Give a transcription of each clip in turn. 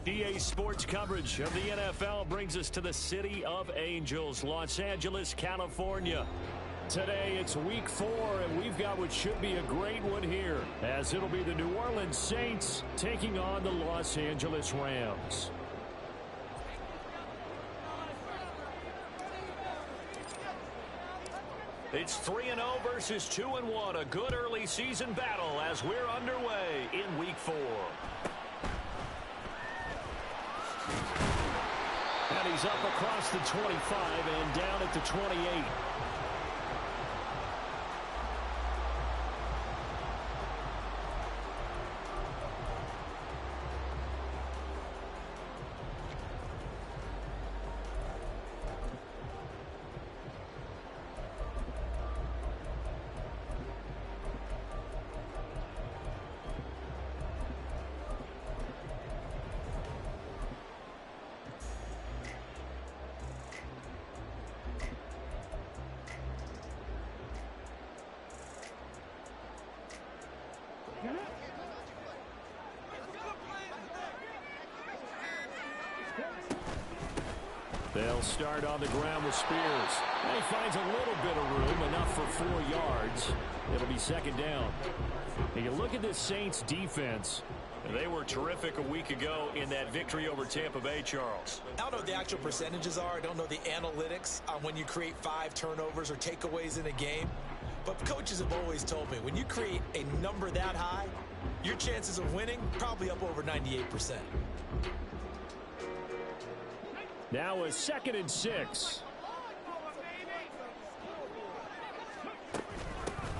EA Sports coverage of the NFL brings us to the City of Angels, Los Angeles, California. Today, it's week 4, and we've got what should be a great one here, as it'll be the New Orleans Saints taking on the Los Angeles Rams. It's 3-0 versus 2-1, a good early season battle as we're underway in week 4. And he's up across the 25 and down at the 28. They'll start on the ground with Spears. And he finds a little bit of room, enough for 4 yards. It'll be second down. And you look at this Saints defense. They were terrific a week ago in that victory over Tampa Bay, Charles. I don't know what the actual percentages are. I don't know the analytics on when you create 5 turnovers or takeaways in a game. But coaches have always told me, when you create a number that high, your chances of winning probably up over 98%. Now a 2nd and 6.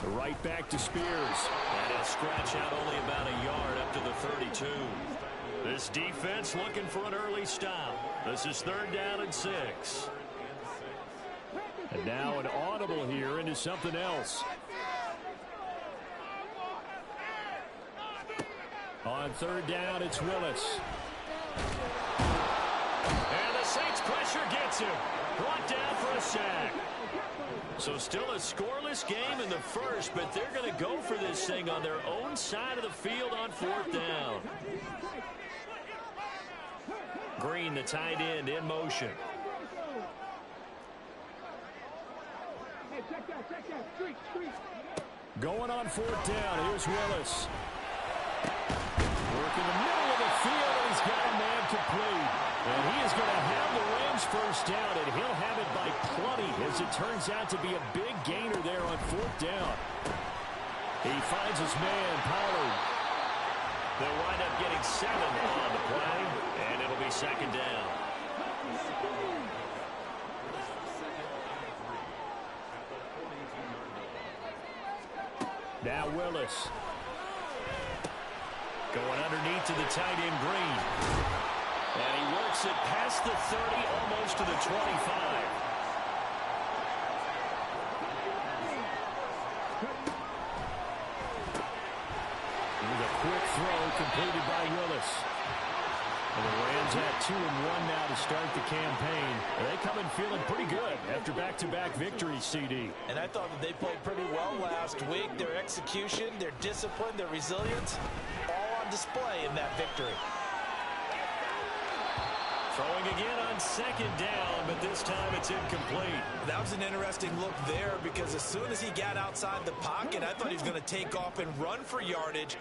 Right back to Spears. And he'll scratch out only about a yard up to the 32. This defense looking for an early stop. This is 3rd down and 6. And now an audible here into something else. On 3rd down, it's Willis. And the Saints pressure gets him. Brought down for a sack. So still a scoreless game in the first, but they're going to go for this thing on their own side of the field on 4th down. Green, the tight end, in motion. Going on 4th down. Here's Willis. Working the middle of the field, and he's got a man complete. And he is going to have the Rams first down, and he'll have it by plenty, as it turns out to be a big gainer there on 4th down. He finds his man, Pollard. They'll wind up getting 7 on the play, and it'll be second down. Now Willis. Going underneath to the tight end, Green. And he works it past the 30, almost to the 25. With a quick throw completed by Willis. And the Rams at 2-1 now to start the campaign. They come in feeling pretty good after back-to-back victories, CD. And I thought that they played pretty well last week. Their execution, their discipline, their resilience, all on display in that victory. Throwing again on 2nd down, but this time it's incomplete. That was an interesting look there, because as soon as he got outside the pocket, I thought he was going to take off and run for yardage.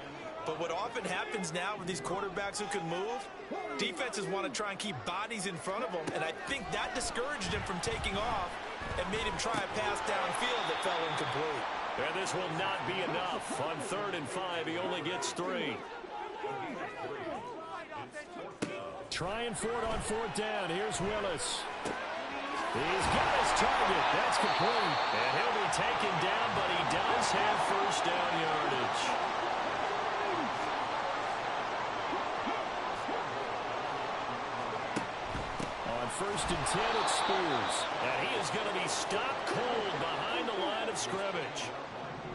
But what often happens now with these quarterbacks who can move, defenses want to try and keep bodies in front of them, and I think that discouraged him from taking off and made him try a pass downfield that fell incomplete. And this will not be enough. On 3rd and 5, he only gets 3. Trying for it on 4th down. Here's Willis. He's got his target. That's complete. And he'll be taken down, but he does have first down yardage. On 1st and 10, it's Spears. And he is going to be stopped cold behind the line of scrimmage.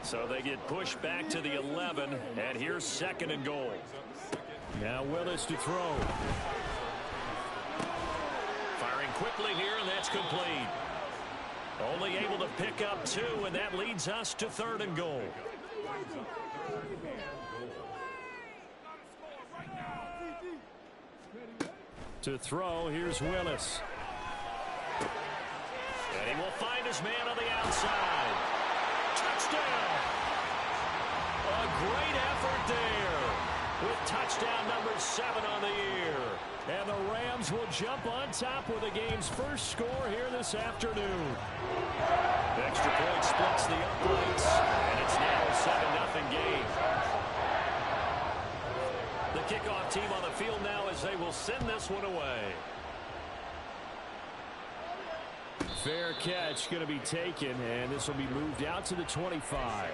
So they get pushed back to the 11, and here's 2nd and goal. Now Willis to throw. Firing quickly here, and that's complete. Only able to pick up 2, and that leads us to 3rd and goal. To throw, here's Willis. And he will find his man on the outside. Touchdown! A great effort there with touchdown number 7 on the year. And the Rams will jump on top with the game's first score here this afternoon. Extra point splits the uprights, and it's now a 7-0 game. The kickoff team on the field now as they will send this one away. Fair catch going to be taken, and this will be moved out to the 25.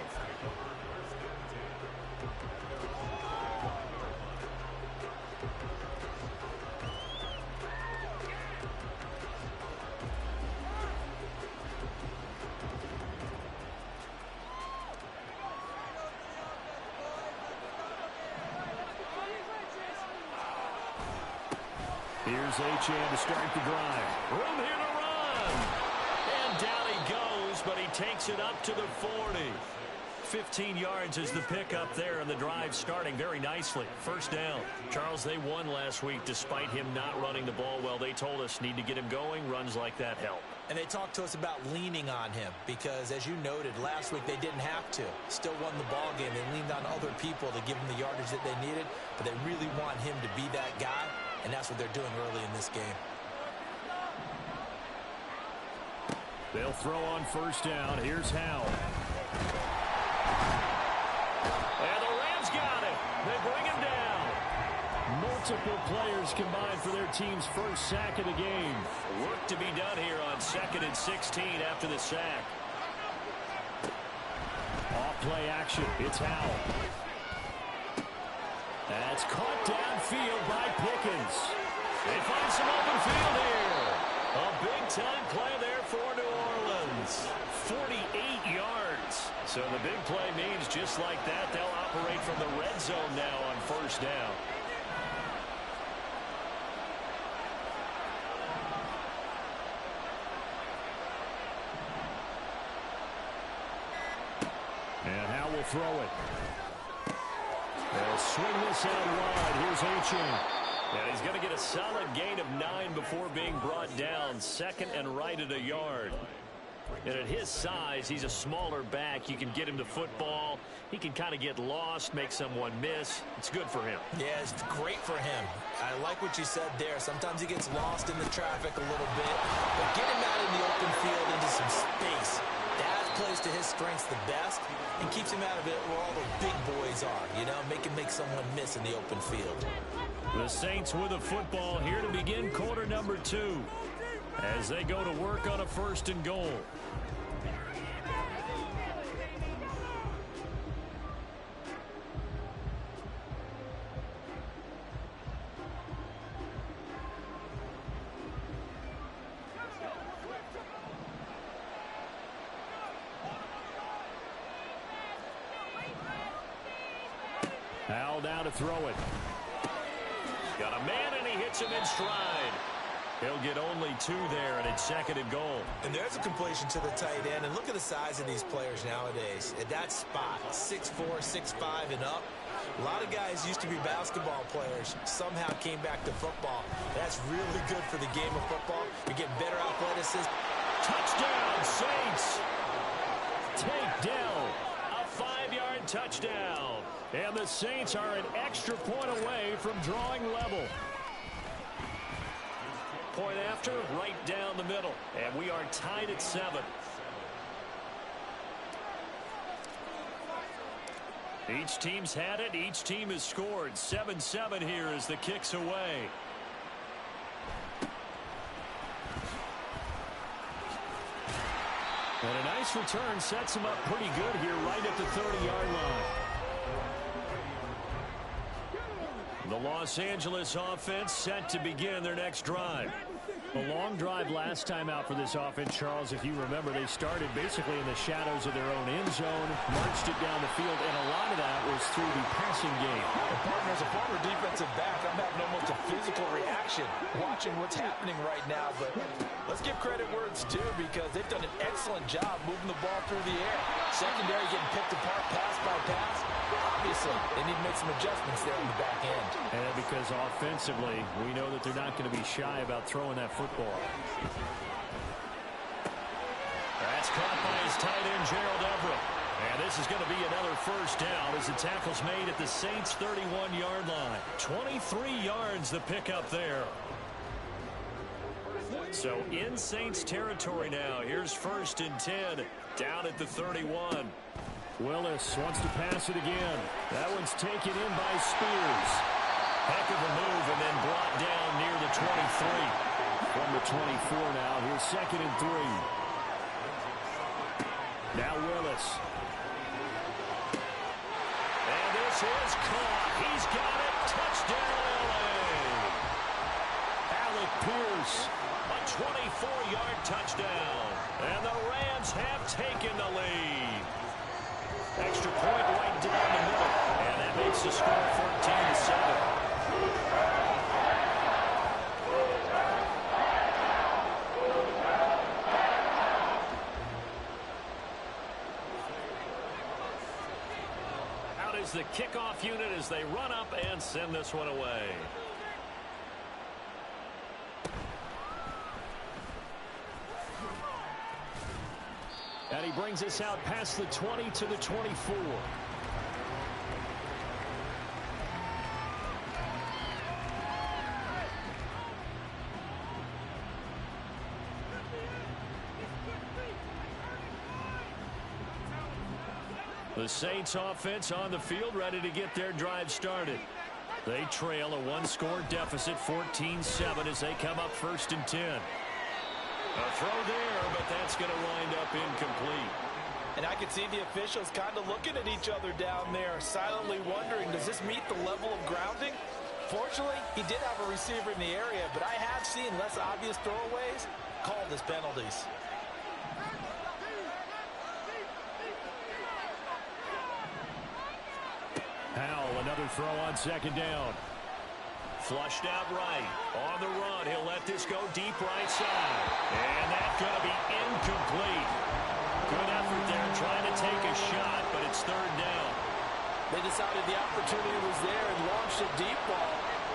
Here's Achane to start the drive. Room here to run. And down he goes, but he takes it up to the 40. 15 yards is the pickup there, and the drive starting very nicely. First down. Charles, they won last week despite him not running the ball well. They told us need to get him going. Runs like that help. And they talked to us about leaning on him because, as you noted, last week they didn't have to. Still won the ball game. They leaned on other people to give him the yardage that they needed, but they really want him to be that guy. And that's what they're doing early in this game. They'll throw on first down. Here's Howell. And the Rams got it. They bring him down. Multiple players combined for their team's first sack of the game. Work to be done here on 2nd and 16 after the sack. Off play action. It's Howell. That's caught downfield by Pickens. They find some open field here. A big-time play there for New Orleans. 48 yards. So the big play means just like that, they'll operate from the red zone now on first down. And Howell will throw it. They'll swing this out wide. Here's Achane. And he's going to get a solid gain of 9 before being brought down. 2nd and right at a yard. And at his size, he's a smaller back. You can get him to football. He can kind of get lost, make someone miss. It's good for him. Yeah, it's great for him. I like what you said there. Sometimes he gets lost in the traffic a little bit. But get him out in the open field into some space. That plays to his strengths the best and keeps him out of it where all the big boys are, you know, make someone miss in the open field. The Saints with a football here to begin quarter number 2 as they go to work on a 1st and goal. Howell down to throw it. Got a man, and he hits him in stride. He'll get only 2 there, and it's 2nd and goal. And there's a completion to the tight end. And look at the size of these players nowadays. At that spot, 6'4", 6'5", and up. A lot of guys used to be basketball players, somehow came back to football. That's really good for the game of football. You're getting better athleticism. Touchdown, Saints! Take Dell. A 5-yard touchdown. And the Saints are an extra point away from drawing level. Point after, right down the middle. And we are tied at 7. Each team's had it. Each team has scored. 7-7 here as the kick's away. And a nice return sets him up pretty good here right at the 30-yard line. The Los Angeles offense set to begin their next drive. A long drive last time out for this offense, Charles. If you remember, they started basically in the shadows of their own end zone, marched it down the field, and a lot of that was through the passing game. And partner, as a former defensive back, I'm having almost a physical reaction watching what's happening right now. But let's give credit where it's due because they've done an excellent job moving the ball through the air. Secondary getting picked apart pass by pass. Obviously, they need to make some adjustments there in the back end. And it because offensively, we know that they're not going to be shy about throwing that football. That's caught by his tight end, Gerald Everett. And this is going to be another first down as the tackle's made at the Saints' 31-yard line. 23 yards the pickup there. So in Saints territory now. Here's 1st and 10 down at the 31. Willis wants to pass it again. That one's taken in by Spears. Heck of a move and then brought down near the 23. From the 24 now. Here's 2nd and 3. Now Willis. And this is caught. He's got it. Touchdown, L.A. Alec Pierce. A 24-yard touchdown. And the Rams have taken the lead. Extra point right down the middle. And that makes the score 14-7. Out is the kickoff unit as they run up and send this one away. And he brings us out past the 20 to the 24. The Saints offense on the field, ready to get their drive started. They trail a one-score deficit, 14-7, as they come up 1st and 10. A throw there, but that's going to wind up incomplete. And I can see the officials kind of looking at each other down there, silently wondering, does this meet the level of grounding? Fortunately, he did have a receiver in the area, but I have seen less obvious throwaways called as penalties. Howell, another throw on 2nd down. Flushed out right. On the run. He'll let this go deep right side. And that's going to be incomplete. Good effort there trying to take a shot, but it's 3rd down. They decided the opportunity was there and launched a deep ball,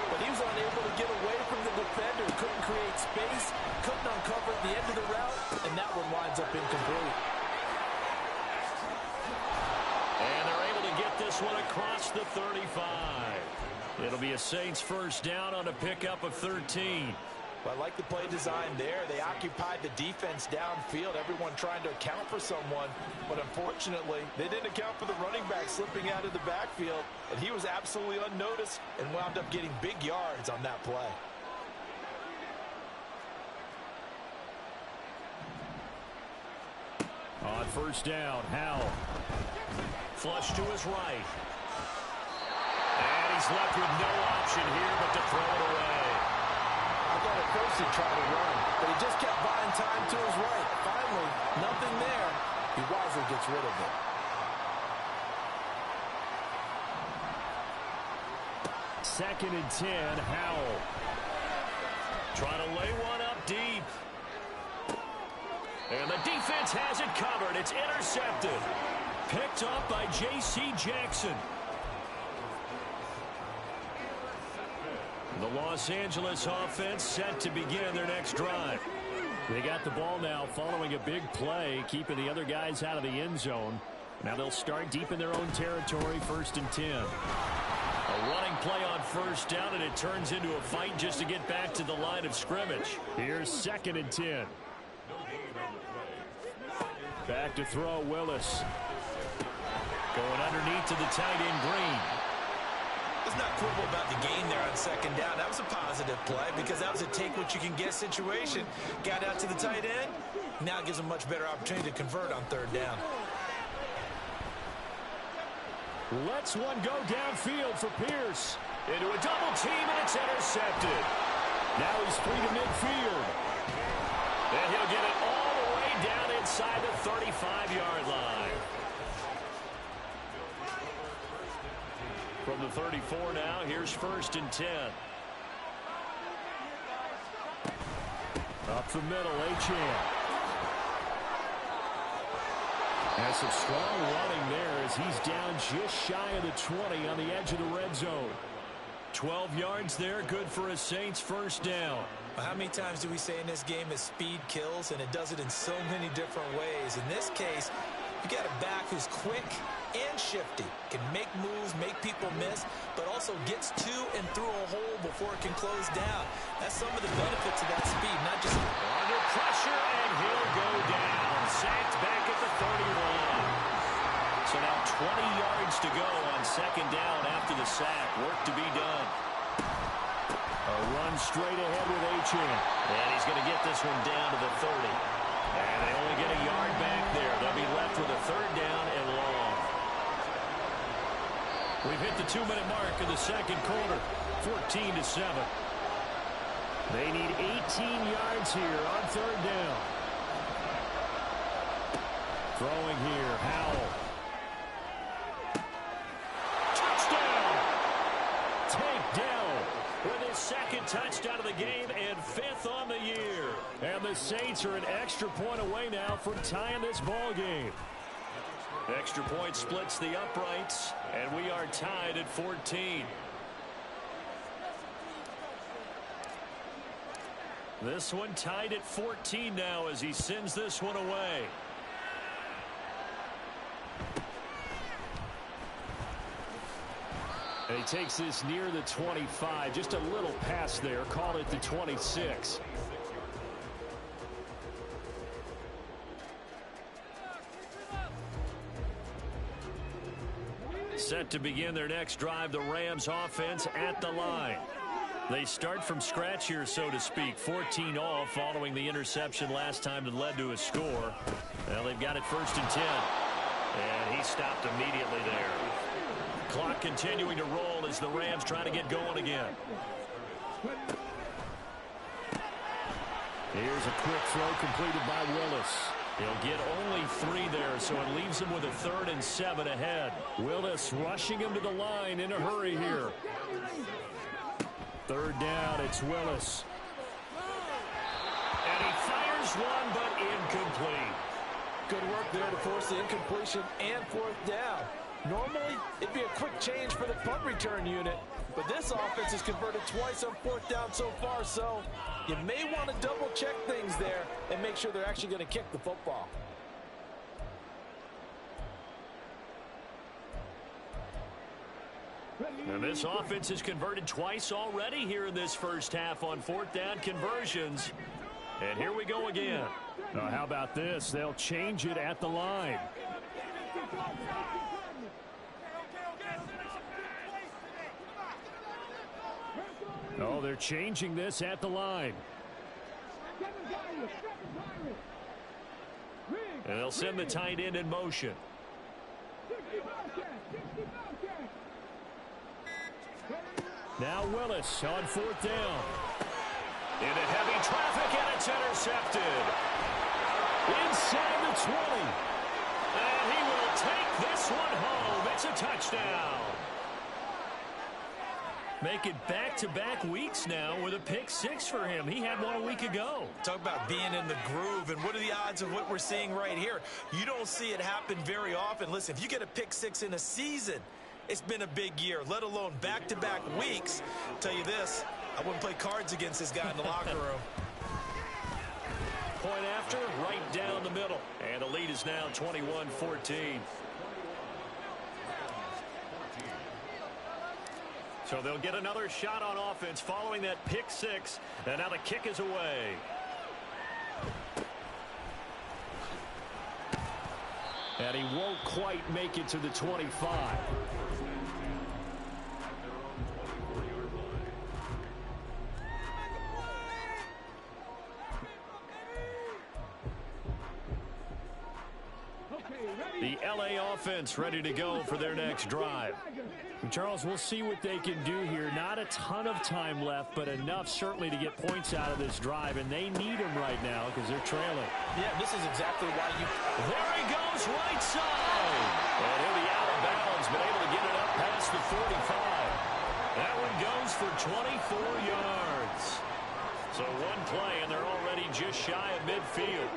but he was unable to get away from the defender. Couldn't create space, couldn't uncover the end of the route, and that one winds up incomplete. And they're able to get this one across the 35. It'll be a Saints 1st down on a pickup of 13. Well, I like the play design there. They occupied the defense downfield, everyone trying to account for someone. But unfortunately, they didn't account for the running back slipping out of the backfield. And he was absolutely unnoticed and wound up getting big yards on that play. On 1st down, Howell. Flush to his right. And he's left with no option here but to throw it away. I thought at first he'd try to run, but he just kept buying time to his right. Finally, nothing there. He wisely gets rid of it. Second and 10, Howell. Trying to lay one up deep. And the defense has it covered. It's intercepted. Picked up by J.C. Jackson. The Los Angeles offense set to begin their next drive. They got the ball now following a big play, keeping the other guys out of the end zone. Now they'll start deep in their own territory, 1st and 10. A running play on 1st down, and it turns into a fight just to get back to the line of scrimmage. Here's 2nd and 10. Back to throw, Willis. Going underneath to the tight end, Green. Let's not quibble about the gain there on 2nd down. That was a positive play because that was a take-what-you-can-get situation. Got out to the tight end. Now it gives them much better opportunity to convert on 3rd down. Lets one go downfield for Pierce. Into a double team, and it's intercepted. Now he's free to midfield. And he'll get it all the way down inside the 35-yard line. From the 34 now, here's 1st and 10. Up the middle, Achane. Has some strong running there as he's down just shy of the 20 on the edge of the red zone. 12 yards there, good for a Saints first down. How many times do we say in this game that speed kills, and it does it in so many different ways? In this case, you got a back who's quick and shifty, can make moves, make people miss, but also gets to and through a hole before it can close down. That's some of the benefits of that speed, not just under pressure, and he'll go down. Sacked back at the 31. So now 20 yards to go on second down after the sack. Work to be done. A run straight ahead with Achane. And he's going to get this one down to the 30. And they only get a yard back there. They'll be left with a third down and long. We've hit the 2-minute mark of the second quarter. 14-7. They need 18 yards here on third down. Throwing here, Howell. Touchdown! Takedown with his second touchdown of the game and 5th on the year. And the Saints are an extra point away now from tying this ball game. Extra point splits the uprights, and we are tied at 14. This one tied at 14 now as he sends this one away. And he takes this near the 25. Just a little pass there. Call it the 26. Set to begin their next drive, the Rams offense at the line. They start from scratch here, so to speak. 14 all following the interception last time that led to a score. Well, they've got it 1st and 10. And he stopped immediately there. Clock continuing to roll as the Rams try to get going again. Here's a quick throw completed by Willis. He'll get only 3 there, so it leaves him with a 3rd and 7 ahead. Willis rushing him to the line in a hurry here. 3rd down, it's Willis. And he fires one, but incomplete. Good work there to force the incompletion and 4th down. Normally, it'd be a quick change for the punt return unit, but this offense has converted twice on 4th down so far, so you may want to double-check things there and make sure they're actually going to kick the football. And this offense has converted twice already here in this first half on 4th down conversions. And here we go again. How about this? They'll change it at the line. Oh, they're changing this at the line. And they'll send the tight end in motion. Now Willis on 4th down. Into heavy traffic, and it's intercepted. Inside the 20. And he will take this one home. It's a touchdown. Make it back-to-back weeks now with a pick 6 for him. He had one a week ago. Talk about being in the groove, and what are the odds of what we're seeing right here? You don't see it happen very often. Listen, if you get a pick 6 in a season, it's been a big year, let alone back-to-back weeks. I'll tell you this, I wouldn't play cards against this guy in the locker room. Point after, right down the middle. And the lead is now 21-14. So they'll get another shot on offense following that pick 6. And now the kick is away. And he won't quite make it to the 25. The LA offense ready to go for their next drive. And Charles, we'll see what they can do here. Not a ton of time left, but enough certainly to get points out of this drive. And they need them right now because they're trailing. Yeah, this is exactly why you... There he goes, right side. And he'll be out of bounds, but able to get it up past the 45. That one goes for 24 yards. So one play, and they're already just shy of midfield.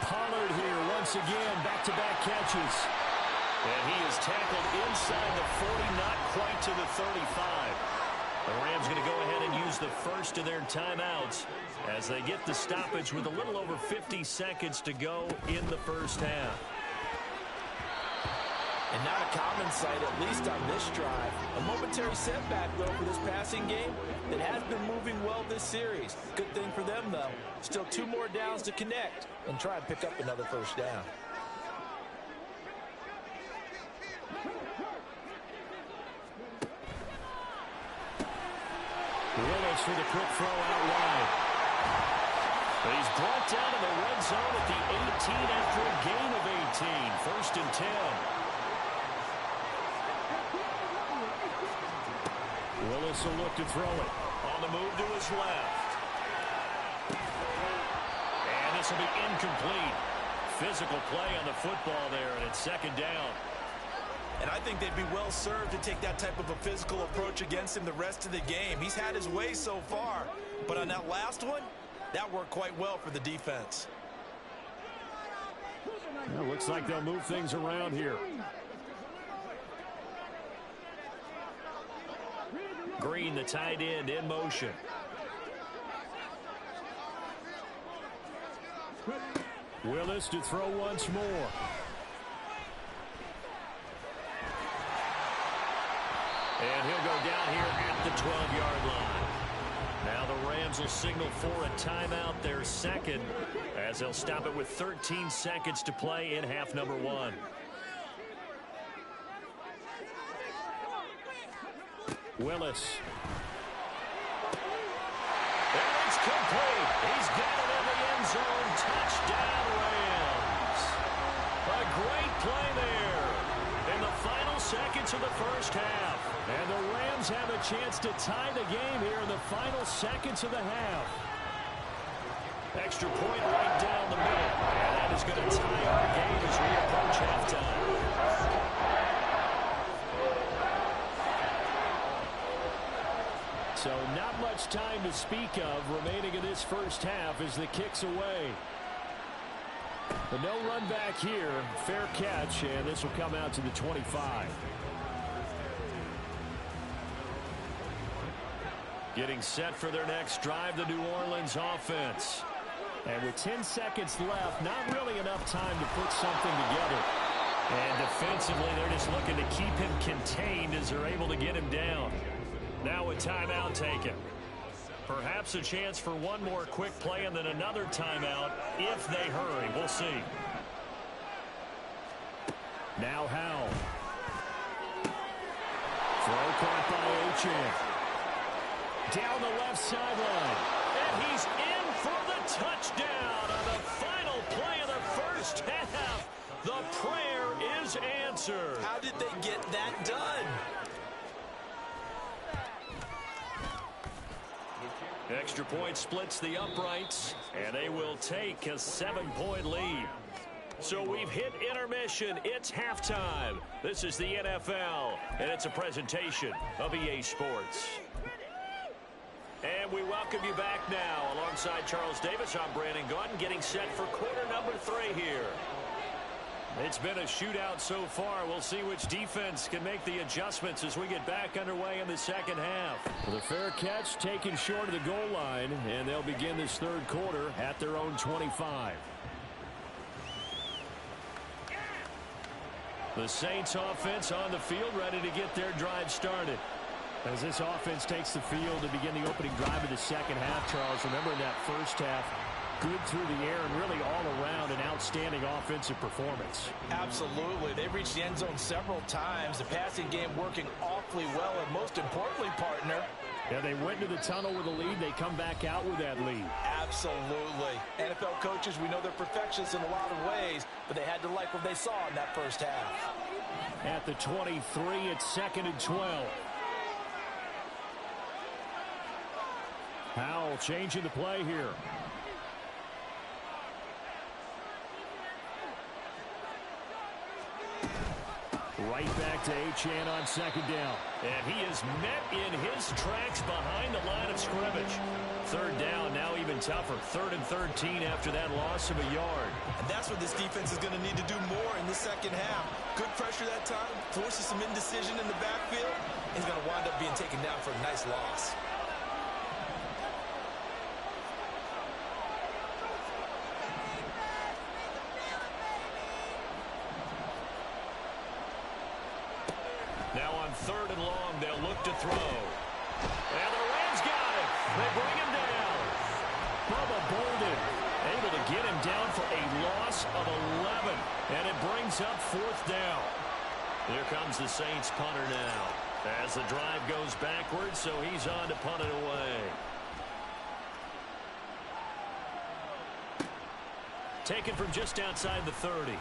Pollard here once again, back-to-back catches. And he is tackled inside the 40, not quite to the 35. The Rams going to go ahead and use the first of their timeouts as they get the stoppage with a little over 50 seconds to go in the first half. And not a common sight, at least on this drive. A momentary setback, though, for this passing game that has been moving well this series. Good thing for them, though. Still 2 more downs to connect and try and pick up another first down. Willis for the quick throw out wide. He's brought down in the red zone at the 18 after a gain of 18. First and 10. Willis will look to throw it. On the move to his left. And this will be incomplete. Physical play on the football there, and it's second down. And I think they'd be well served to take that type of a physical approach against him the rest of the game. He's had his way so far. But on that last one, that worked quite well for the defense. Well, looks like they'll move things around here. Green, the tight end, in motion. Willis to throw once more. And he'll go down here at the 12-yard line. Now the Rams will signal for a timeout, their second, as they'll stop it with 13 seconds to play in half number 1. Willis. And it's complete. He's got it in the end zone. Touchdown, Rams. A great play there in the final seconds of the first half. And the Rams have a chance to tie the game here in the final seconds of the half. Extra point right down the middle. And that is going to tie our game as we approach halftime. So not much time to speak of remaining in this first half as the kick's away. But no run back here. Fair catch, and this will come out to the 25. Getting set for their next drive, the New Orleans offense. And with 10 seconds left, not really enough time to put something together. And defensively, they're just looking to keep him contained as they're able to get him down. Now a timeout taken. Perhaps a chance for one more quick play and then another timeout if they hurry. We'll see. Now Howell. Throw caught by Achane. Down the left sideline. And he's in for the touchdown on the final play of the first half. The prayer is answered. How did they get that done? Extra point splits the uprights, and they will take a 7-point lead. So we've hit intermission. It's halftime. This is the NFL, and it's a presentation of EA Sports. And we welcome you back now. Alongside Charles Davis, I'm Brandon Gaudin, getting set for quarter number 3 here. It's been a shootout so far. We'll see which defense can make the adjustments as we get back underway in the second half. With a fair catch taken short of the goal line, and they'll begin this third quarter at their own 25. The Saints offense on the field, ready to get their drive started. As this offense takes the field to begin the opening drive of the second half, Charles, remember in that first half, good through the air and really all around an outstanding offensive performance. Absolutely. They've reached the end zone several times. The passing game working awfully well, and most importantly, partner, yeah, they went to the tunnel with a lead. They come back out with that lead. Absolutely. NFL coaches, we know they're perfectionists in a lot of ways, but they had to like what they saw in that first half. At the 23, it's 2nd and 12. Howell changing the play here. Right back to Achane on second down. And he is met in his tracks behind the line of scrimmage. Third down, now even tougher. 3rd and 13 after that loss of a yard. And that's what this defense is going to need to do more in the second half. Good pressure that time, forces some indecision in the backfield. He's going to wind up being taken down for a nice loss. Now on 3rd and long, they'll look to throw. And the Rams got it. They bring him down. Bubba Bolden able to get him down for a loss of 11. And it brings up 4th down. Here comes the Saints punter now. As the drive goes backwards, so he's on to punt it away. Taken from just outside the 30.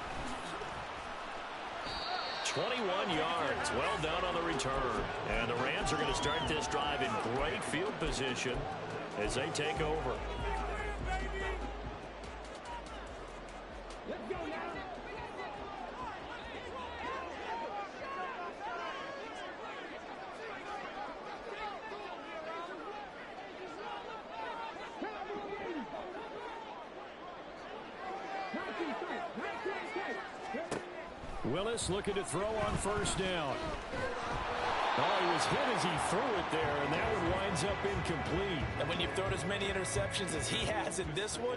21 yards. Well done on the return. And the Rams are going to start this drive in great field position as they take over. Let's go now. Willis looking to throw on 1st down. Oh, he was hit as he threw it there, and that one winds up incomplete. And when you've thrown as many interceptions as he has in this one,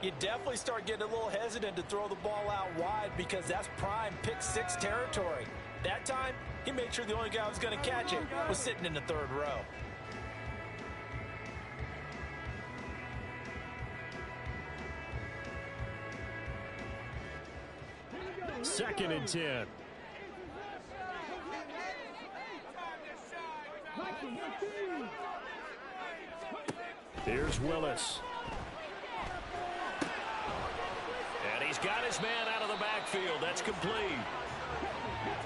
you definitely start getting a little hesitant to throw the ball out wide because that's prime pick 6 territory. That time, he made sure the only guy who was going to catch it was sitting in the 3rd row. Second and 10. Here's Willis. And he's got his man out of the backfield. That's complete.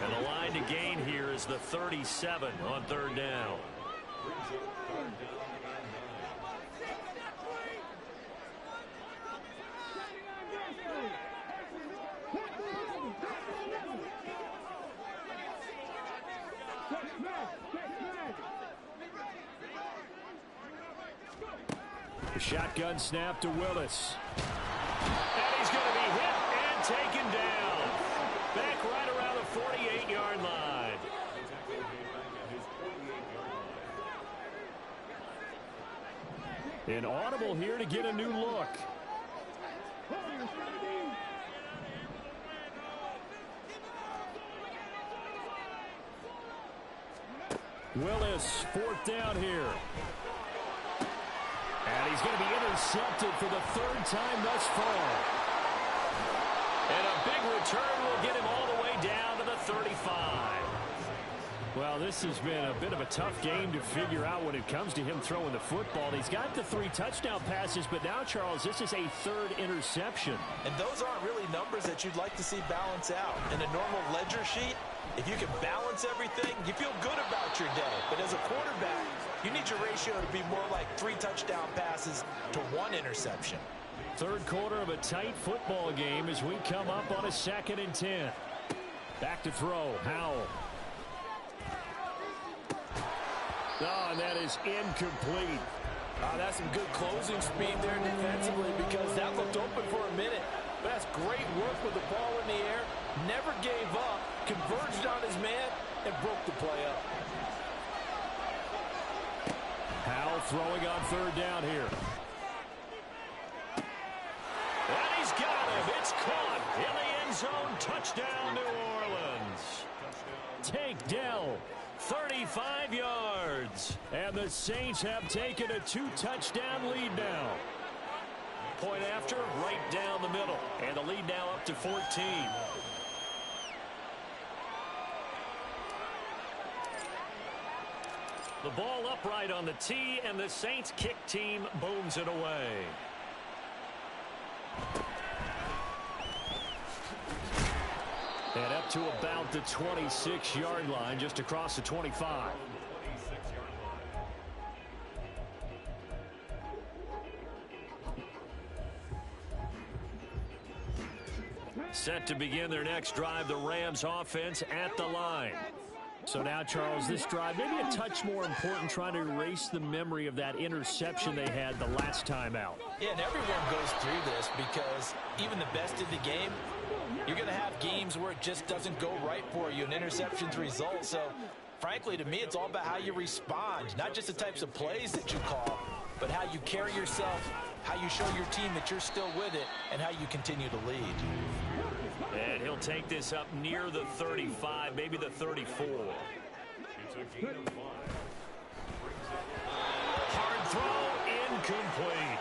And the line to gain here is the 37 on 3rd down. The shotgun snap to Willis. And he's going to be hit and taken down. Back right around the 48-yard line. An audible here to get a new look. Willis, 4th down here. And he's going to be intercepted for the 3rd time thus far. And a big return will get him all the way down to the 35. Well, this has been a bit of a tough game to figure out when it comes to him throwing the football. He's got the 3 touchdown passes, but now, Charles, this is a 3rd interception. And those aren't really numbers that you'd like to see balance out. In a normal ledger sheet, if you can balance everything, you feel good about your day. But as a quarterback, you need your ratio to be more like 3 touchdown passes to 1 interception. 3rd quarter of a tight football game as we come up on a 2nd and 10. Back to throw, Howell. Oh, and that is incomplete. That's some good closing speed there defensively because that looked open for a minute. But that's great work with the ball in the air. Never gave up, converged on his man, and broke the play up. Howell throwing on 3rd down here. And he's got him. It's caught in the end zone. Touchdown, New Orleans. Tank Dell, 35 yards. And the Saints have taken a 2-touchdown lead now. Point after, right down the middle. And the lead now up to 14. The ball upright on the tee, and the Saints kick team booms it away. And up to about the 26-yard line, just across the 25. set to begin their next drive. The Rams offense at the line. So now, Charles, this drive maybe a touch more important, trying to erase the memory of that interception they had the last time out. Yeah, and everyone goes through this because even the best of the game, you're going to have games where it just doesn't go right for you, and interceptions result. So, frankly, to me, it's all about how you respond, not just the types of plays that you call, but how you carry yourself, how you show your team that you're still with it, and how you continue to lead. And he'll take this up near the 35, maybe the 34. Hard throw, incomplete.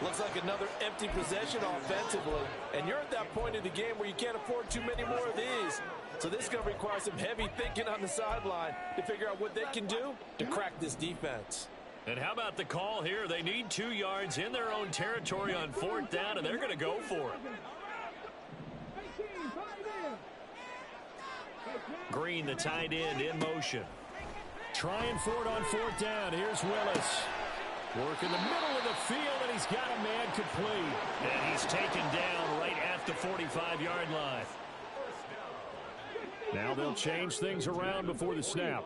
Looks like another empty possession offensively, and you're at that point in the game where you can't afford too many more of these. So this is going to require some heavy thinking on the sideline to figure out what they can do to crack this defense. And how about the call here? They need 2 yards in their own territory on 4th down, and they're going to go for it. Green, the tight end, in motion. Trying for it on 4th down. Here's Willis. Work in the middle of the field, and he's got a man complete. And he's taken down right at the 45-yard line. Now they'll change things around before the snap.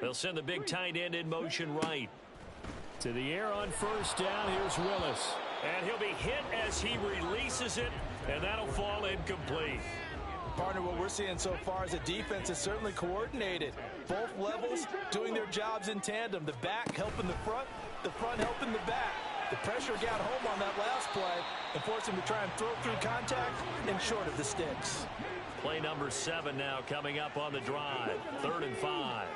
They'll send the big tight end in motion right. To the air on 1st down. Here's Willis. And he'll be hit as he releases it, and that'll fall incomplete. Partner, what we're seeing so far is the defense is certainly coordinated. Both levels doing their jobs in tandem. The back helping the front helping the back. The pressure got home on that last play and forced him to try and throw through contact and short of the sticks. Play number 7 now coming up on the drive. 3rd and 5.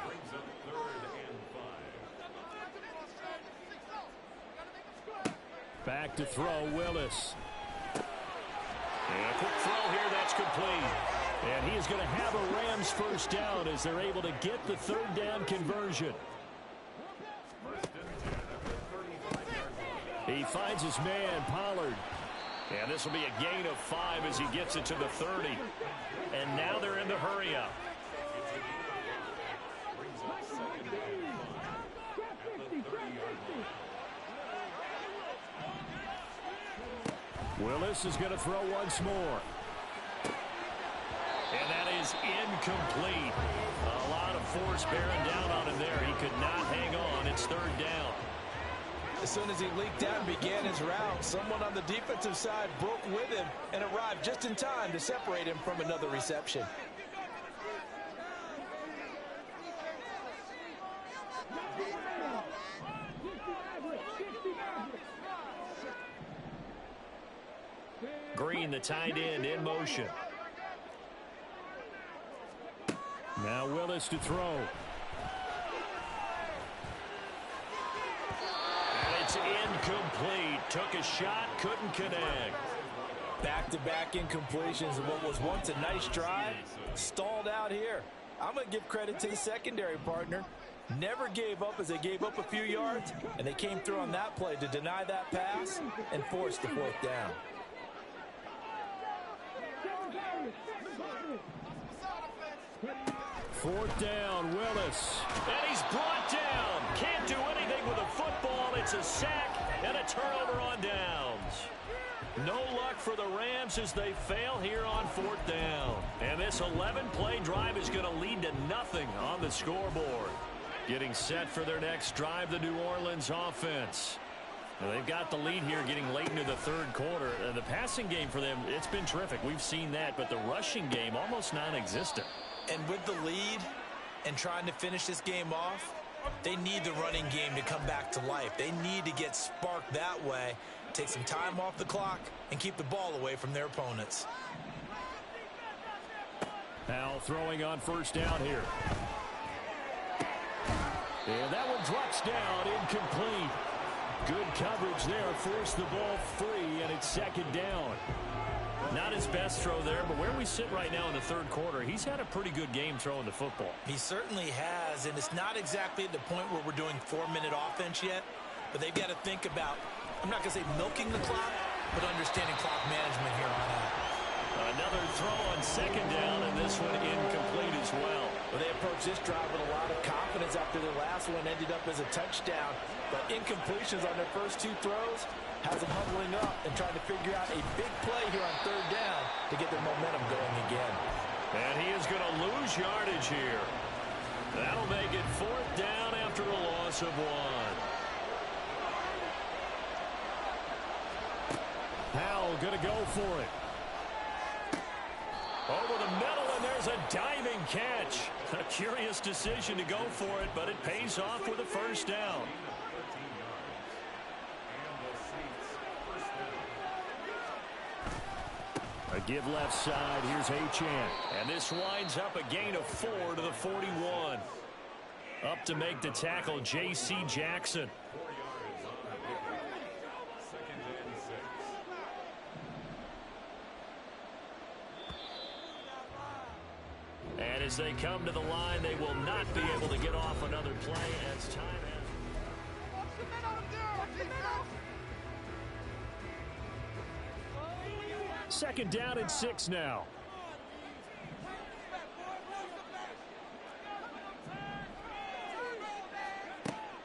Back to throw, Willis. And a quick throw here, that's complete. And he is going to have a Rams 1st down as they're able to get the 3rd down conversion. He finds his man, Pollard. And this will be a gain of 5 as he gets it to the 30. And now they're in the hurry-up. Willis is going to throw once more. And that is incomplete. A lot of force bearing down on him there. He could not hang on. It's 3rd down. As soon as he leaked out and began his route, someone on the defensive side broke with him and arrived just in time to separate him from another reception. Green, the tight end, in motion. Now Willis to throw. And it's incomplete. Took a shot, couldn't connect. Back-to-back incompletions of what was once a nice drive, stalled out here. I'm going to give credit to the secondary partner. Never gave up as they gave up a few yards, and they came through on that play to deny that pass and force the 4th down. Fourth down, Willis. And he's brought down. Can't do anything with a football. It's a sack and a turnover on downs. No luck for the Rams as they fail here on 4th down. And this 11-play drive is going to lead to nothing on the scoreboard. Getting set for their next drive, the New Orleans offense. Well, they've got the lead here getting late into the 3rd quarter. The passing game for them, it's been terrific. We've seen that, but the rushing game almost non-existent. And with the lead and trying to finish this game off, they need the running game to come back to life. They need to get sparked that way, take some time off the clock, and keep the ball away from their opponents. Now throwing on 1st down here. And that one drops down, incomplete. Good coverage there, forced the ball free, and it's 2nd down. Not his best throw there, but where we sit right now in the 3rd quarter, he's had a pretty good game throwing the football. He certainly has, and it's not exactly at the point where we're doing 4-minute offense yet, but they've got to think about, I'm not going to say milking the clock, but understanding clock management here on out. Another throw on 2nd down, and this one incomplete as well. Well, they approached this drive with a lot of confidence after their last one ended up as a touchdown. But incompletions on their first two throws has them huddling up and trying to figure out a big play here on third down to get their momentum going again. And he is going to lose yardage here. That'll make it fourth down after a loss of 1. Howell going to go for it. Over the middle, and there's a diving catch. A curious decision to go for it, but it pays off with a first down. A give left side. Here's Achane. And this winds up a gain of 4 to the 41. Up to make the tackle, J.C. Jackson. And as they come to the line, they will not be able to get off another play as time has. Second down and 6 now.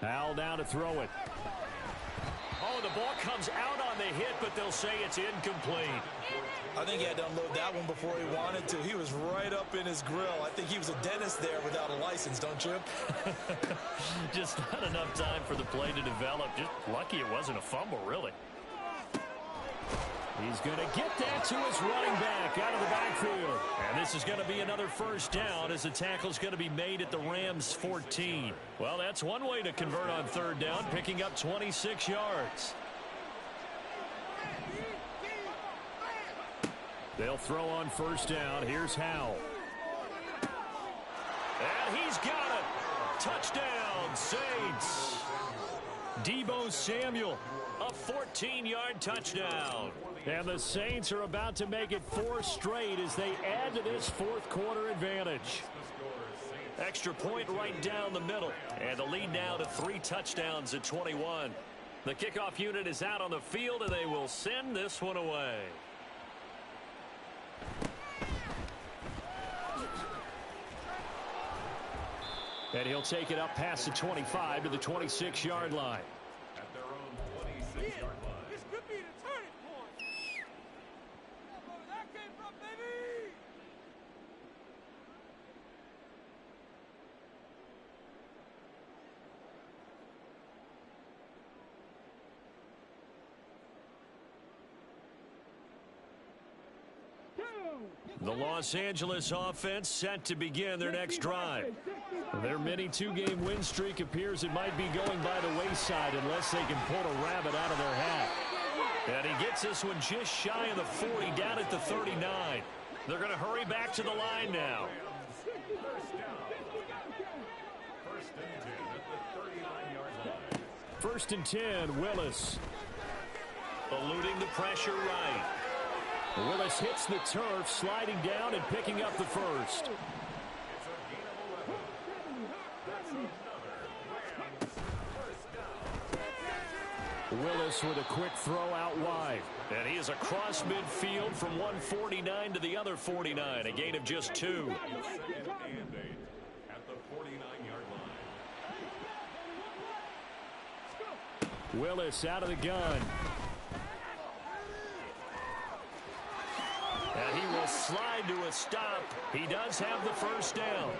Howell down to throw it. Oh, the ball comes out on the hit, but they'll say it's incomplete. I think he had to unload that one before he wanted to. He was right up in his grill. I think he was a dentist there without a license, don't you? Just not enough time for the play to develop. Just lucky it wasn't a fumble, really. He's going to get that to his running back out of the backfield. And this is going to be another first down as the tackle's going to be made at the Rams' 14. Well, that's one way to convert on third down, picking up 26 yards. They'll throw on first down. Here's Howell. And he's got it. Touchdown, Saints. Deebo Samuel, a 14-yard touchdown. And the Saints are about to make it 4 straight as they add to this fourth quarter advantage. Extra point right down the middle. And the lead now to 3 touchdowns at 21. The kickoff unit is out on the field, and they will send this one away. And he'll take it up past the 25 to the 26-yard line. At their own 26-yard line. This could be the turning point. Where that came from, baby. The Los Angeles offense set to begin their next drive. Their mini 2-game win streak appears it might be going by the wayside unless they can pull a rabbit out of their hat. And he gets this one just shy of the 40, down at the 39. They're going to hurry back to the line now. First and 10, Willis. Eluding the pressure right. Willis hits the turf, sliding down and picking up the first. Willis with a quick throw out wide. And he is across midfield from 149 to the other 49, a gain of just 2. At the 49-yard line. Willis out of the gun. And he will slide to a stop. He does have the first down.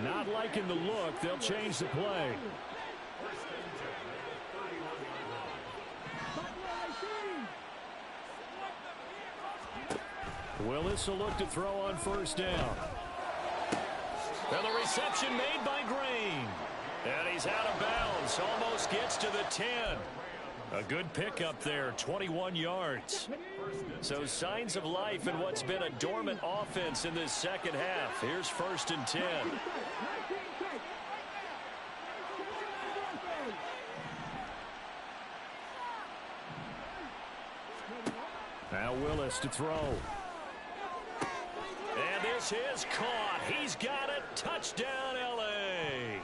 Not liking the look. They'll change the play. Willis will look to throw on first down. And the reception made by Green. And he's out of bounds. Almost gets to the 10. A good pickup there, 21 yards. So signs of life in what's been a dormant offense in this second half. Here's first and 10. Now Willis to throw. And this is caught. He's got it. Touchdown, L.A.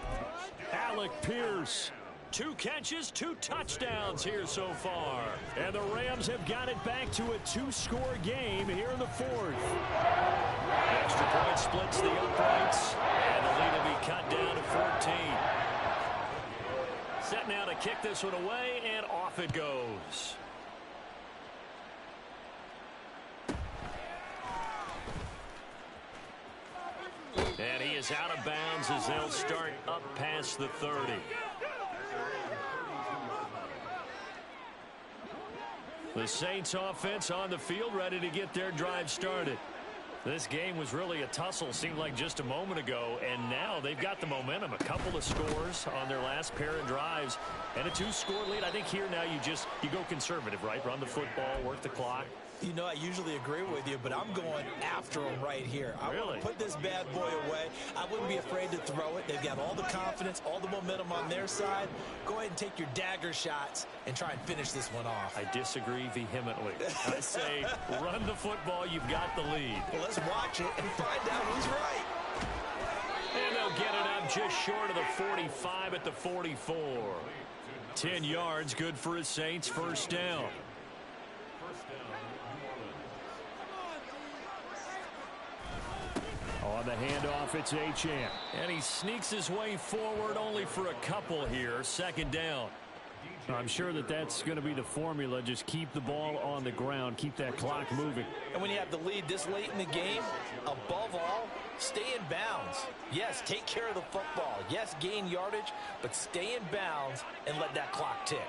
Alec Pierce 2 catches, 2 touchdowns here so far. And the Rams have got it back to a 2-score game here in the 4th. Extra point splits the uprights, and the lead will be cut down to 14. Set now to kick this one away, and off it goes. And he is out of bounds as they'll start up past the 30. The Saints offense on the field, ready to get their drive started. This game was really a tussle, seemed like just a moment ago, and now they've got the momentum. A couple of scores on their last pair of drives, and a 2-score lead. I think here now you go conservative, right? Run the football, work the clock. You know, I usually agree with you, but I'm going after him right here. I Really? want to put this bad boy away. I wouldn't be afraid to throw it. They've got all the confidence, all the momentum on their side. Go ahead and take your dagger shots and try and finish this one off. I disagree vehemently. I say run the football. You've got the lead. Well, let's watch it and find out who's right. And they'll get it up just short of the 45 at the 44. 10 yards, good for a Saints first down. On the handoff, it's Achane. And he sneaks his way forward only for a couple here. Second down. I'm sure that's going to be the formula. Just keep the ball on the ground. Keep that clock moving. And when you have the lead this late in the game, above all, stay in bounds. Yes, take care of the football. Yes, gain yardage, but stay in bounds and let that clock tick.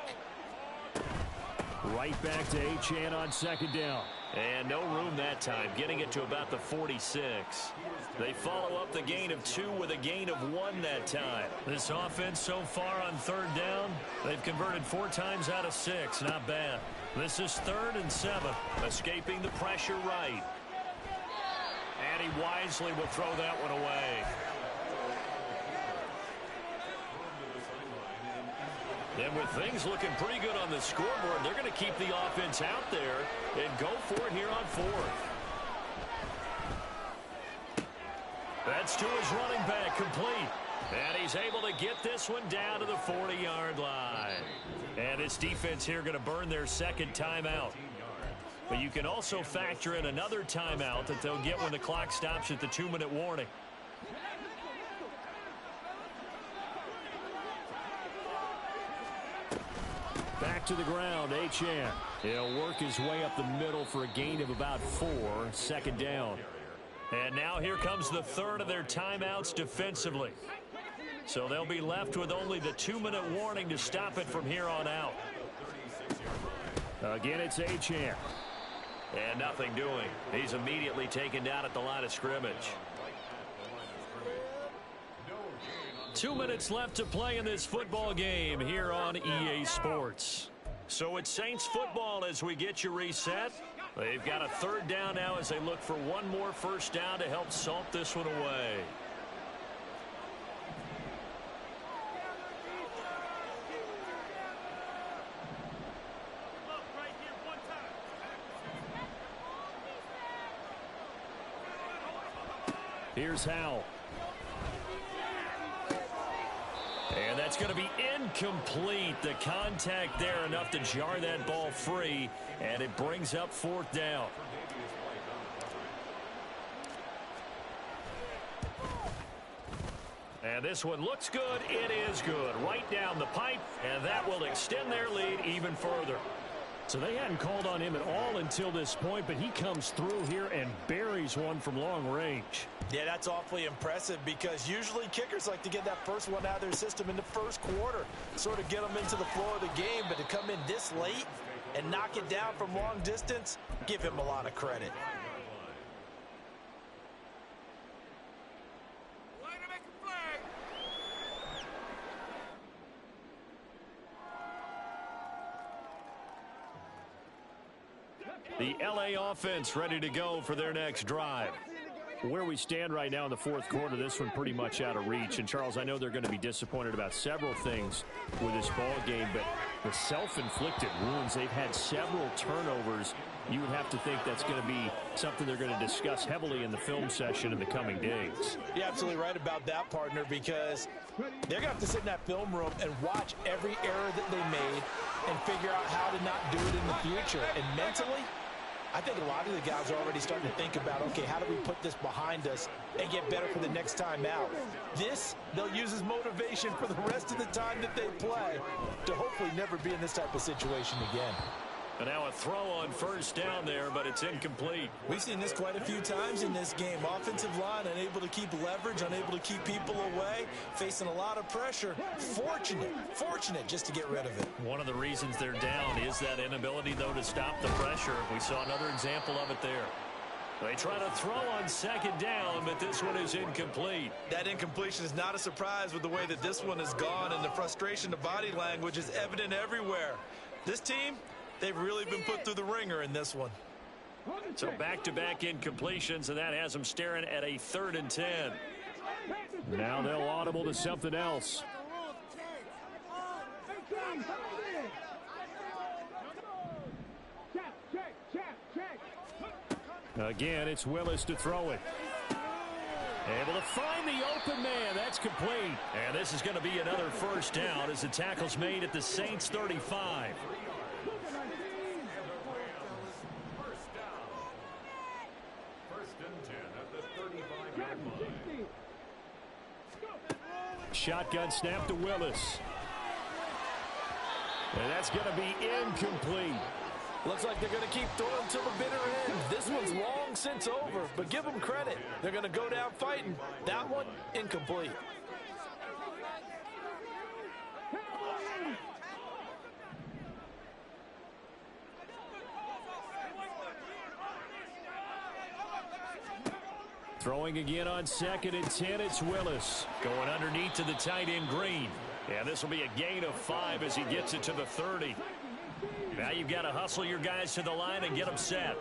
Right back to Achane on second down. And no room that time, getting it to about the 46. They follow up the gain of 2 with a gain of 1 that time. This offense so far on third down, they've converted 4 times out of 6. Not bad. This is 3rd and 7. Escaping the pressure right. And he wisely will throw that one away. And with things looking pretty good on the scoreboard, they're going to keep the offense out there and go for it here on 4th. That's to his running back, complete. And he's able to get this one down to the 40-yard line. And this defense here going to burn their second timeout. But you can also factor in another timeout that they'll get when the clock stops at the 2-minute warning. Back to the ground, Achane. He'll work his way up the middle for a gain of about 4, second down. And now here comes the 3rd of their timeouts defensively. So they'll be left with only the 2-minute warning to stop it from here on out. Again, it's Achane. And nothing doing. He's immediately taken down at the line of scrimmage. 2 minutes left to play in this football game here on EA Sports. So it's Saints football as we get you reset. They've got a 3rd down now as they look for one more first down to help salt this one away. Here's Howell. And that's going to be incomplete. The contact there enough to jar that ball free, and it brings up 4th down. And this one looks good. It is good. Right down the pipe, and that will extend their lead even further. So they hadn't called on him at all until this point, but he comes through here and buries one from long range. Yeah, that's awfully impressive because usually kickers like to get that first one out of their system in the first quarter, sort of get them into the flow of the game, but to come in this late and knock it down from long distance, give him a lot of credit. The LA offense ready to go for their next drive. Where we stand right now in the fourth quarter, this one pretty much out of reach. And, Charles, I know they're going to be disappointed about several things with this ball game, but the self-inflicted wounds, they've had several turnovers. You would have to think that's going to be something they're going to discuss heavily in the film session in the coming days. You're absolutely right about that, partner, because they're going to have to sit in that film room and watch every error that they made and figure out how to not do it in the future. And mentally, I think a lot of the guys are already starting to think about, okay, how do we put this behind us and get better for the next time out? This, they'll use as motivation for the rest of the time that they play to hopefully never be in this type of situation again. And now a throw on first down there, but it's incomplete. We've seen this quite a few times in this game. Offensive line unable to keep leverage, unable to keep people away, facing a lot of pressure. Fortunate just to get rid of it. One of the reasons they're down is that inability, though, to stop the pressure. We saw another example of it there. They try to throw on second down, but this one is incomplete. That incompletion is not a surprise with the way that this one has gone, and the frustration, the body language is evident everywhere. This team, they've really been put through the ringer in this one. So back-to-back incompletions, and that has them staring at a 3rd and 10. Now they'll audible to something else. Again, it's Willis to throw it. Able to find the open man. That's complete. And this is going to be another first down as the tackle's made at the Saints 35. Shotgun snap to Willis. And that's going to be incomplete. Looks like they're going to keep throwing till the bitter end. This one's long since over, but give them credit. They're going to go down fighting. That one, incomplete. Throwing again on 2nd and 10, it's Willis. Going underneath to the tight end, Green. And this will be a gain of 5 as he gets it to the 30. Now you've got to hustle your guys to the line and get them set.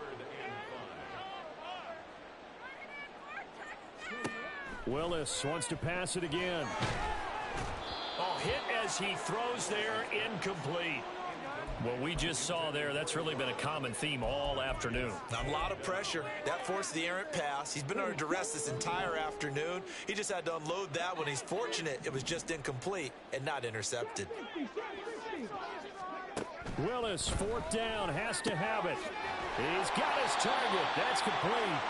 Willis wants to pass it again. Oh, hit as he throws there, incomplete. What we just saw there, that's really been a common theme all afternoon. A lot of pressure. That forced the errant pass. He's been under duress this entire afternoon. He just had to unload that one. He's fortunate it was just incomplete and not intercepted. Willis, 4th down, has to have it. He's got his target. That's complete.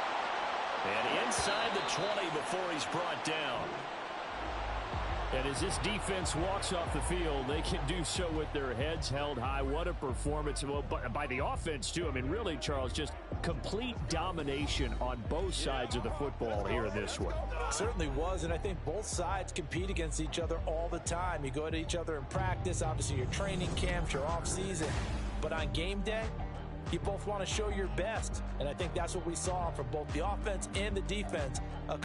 And inside the 20 before he's brought down. And as this defense walks off the field, they can do so with their heads held high. What a performance by the offense, too. I mean, really, Charles, just complete domination on both sides of the football here in this one. Certainly was, and I think both sides compete against each other all the time. You go at each other in practice, obviously your training camps, your off-season. But on game day, you both want to show your best. And I think that's what we saw from both the offense and the defense.